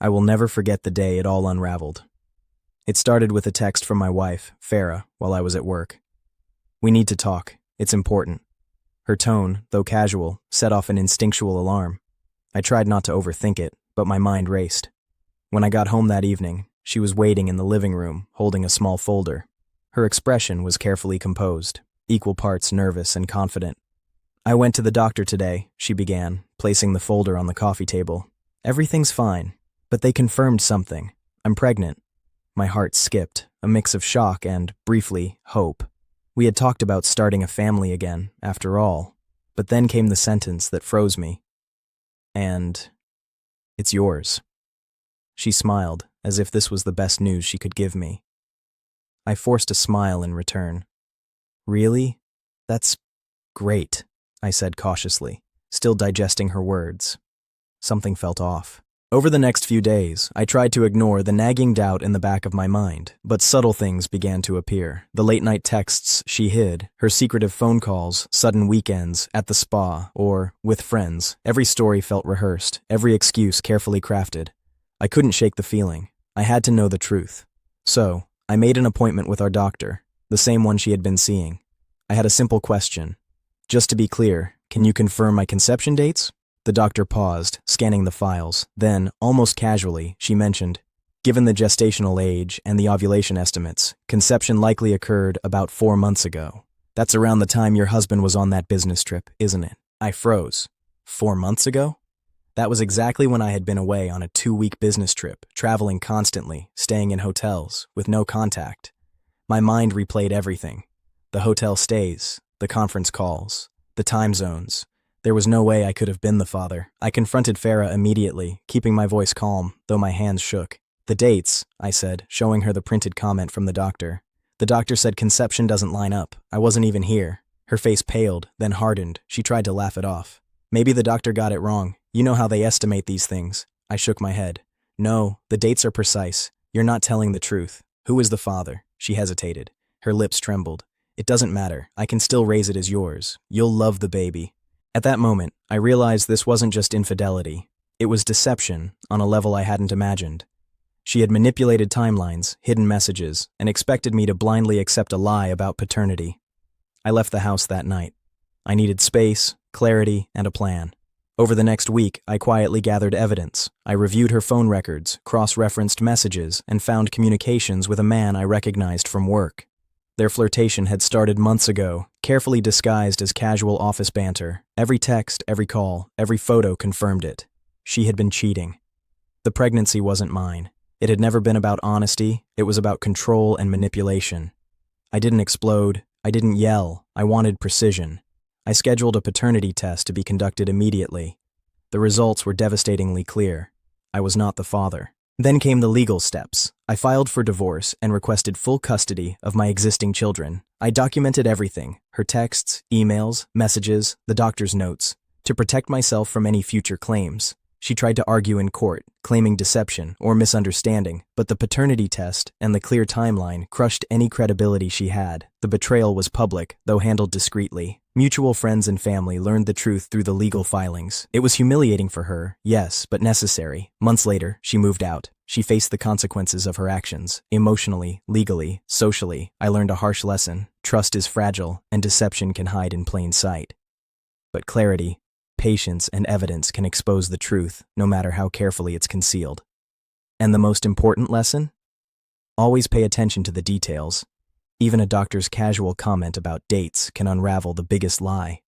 I will never forget the day it all unraveled. It started with a text from my wife, Farah, while I was at work. "We need to talk. It's important." Her tone, though casual, set off an instinctual alarm. I tried not to overthink it, but my mind raced. When I got home that evening, she was waiting in the living room, holding a small folder. Her expression was carefully composed, equal parts nervous and confident. "I went to the doctor today," she began, placing the folder on the coffee table. "Everything's fine, but they confirmed something. I'm pregnant." My heart skipped, a mix of shock and, briefly, hope. We had talked about starting a family again, after all, but then came the sentence that froze me. "And it's yours." She smiled, as if this was the best news she could give me. I forced a smile in return. "Really? That's great," I said cautiously, still digesting her words. Something felt off. Over the next few days, I tried to ignore the nagging doubt in the back of my mind, but subtle things began to appear. The late-night texts she hid, her secretive phone calls, sudden weekends, at the spa, or with friends. Every story felt rehearsed, every excuse carefully crafted. I couldn't shake the feeling. I had to know the truth. So, I made an appointment with our doctor, the same one she had been seeing. I had a simple question. "Just to be clear, can you confirm my conception dates?" The doctor paused, scanning the files. Then, almost casually, she mentioned, "Given the gestational age and the ovulation estimates, conception likely occurred about 4 months ago. That's around the time your husband was on that business trip, isn't it?" I froze. 4 months ago? That was exactly when I had been away on a 2-week business trip, traveling constantly, staying in hotels, with no contact. My mind replayed everything. The hotel stays, the conference calls, the time zones. There was no way I could have been the father. I confronted Farah immediately, keeping my voice calm, though my hands shook. "The dates," I said, showing her the printed comment from the doctor. "The doctor said conception doesn't line up. I wasn't even here." Her face paled, then hardened. She tried to laugh it off. "Maybe the doctor got it wrong. You know how they estimate these things." I shook my head. "No, the dates are precise. You're not telling the truth. Who is the father?" She hesitated. Her lips trembled. "It doesn't matter. I can still raise it as yours. You'll love the baby." At that moment, I realized this wasn't just infidelity. It was deception on a level I hadn't imagined. She had manipulated timelines, hidden messages, and expected me to blindly accept a lie about paternity. I left the house that night. I needed space, clarity, and a plan. Over the next week, I quietly gathered evidence. I reviewed her phone records, cross-referenced messages, and found communications with a man I recognized from work. Their flirtation had started months ago, carefully disguised as casual office banter. Every text, every call, every photo confirmed it. She had been cheating. The pregnancy wasn't mine. It had never been about honesty. It was about control and manipulation. I didn't explode. I didn't yell. I wanted precision. I scheduled a paternity test to be conducted immediately. The results were devastatingly clear. I was not the father. Then came the legal steps. I filed for divorce and requested full custody of my existing children. I documented everything, her texts, emails, messages, the doctor's notes, to protect myself from any future claims. She tried to argue in court, claiming deception or misunderstanding, but the paternity test and the clear timeline crushed any credibility she had. The betrayal was public, though handled discreetly. Mutual friends and family learned the truth through the legal filings. It was humiliating for her, yes, but necessary. Months later, she moved out. She faced the consequences of her actions. Emotionally, legally, socially, I learned a harsh lesson. Trust is fragile, and deception can hide in plain sight. But clarity, patience, and evidence can expose the truth, no matter how carefully it's concealed. And the most important lesson? Always pay attention to the details. Even a doctor's casual comment about dates can unravel the biggest lie.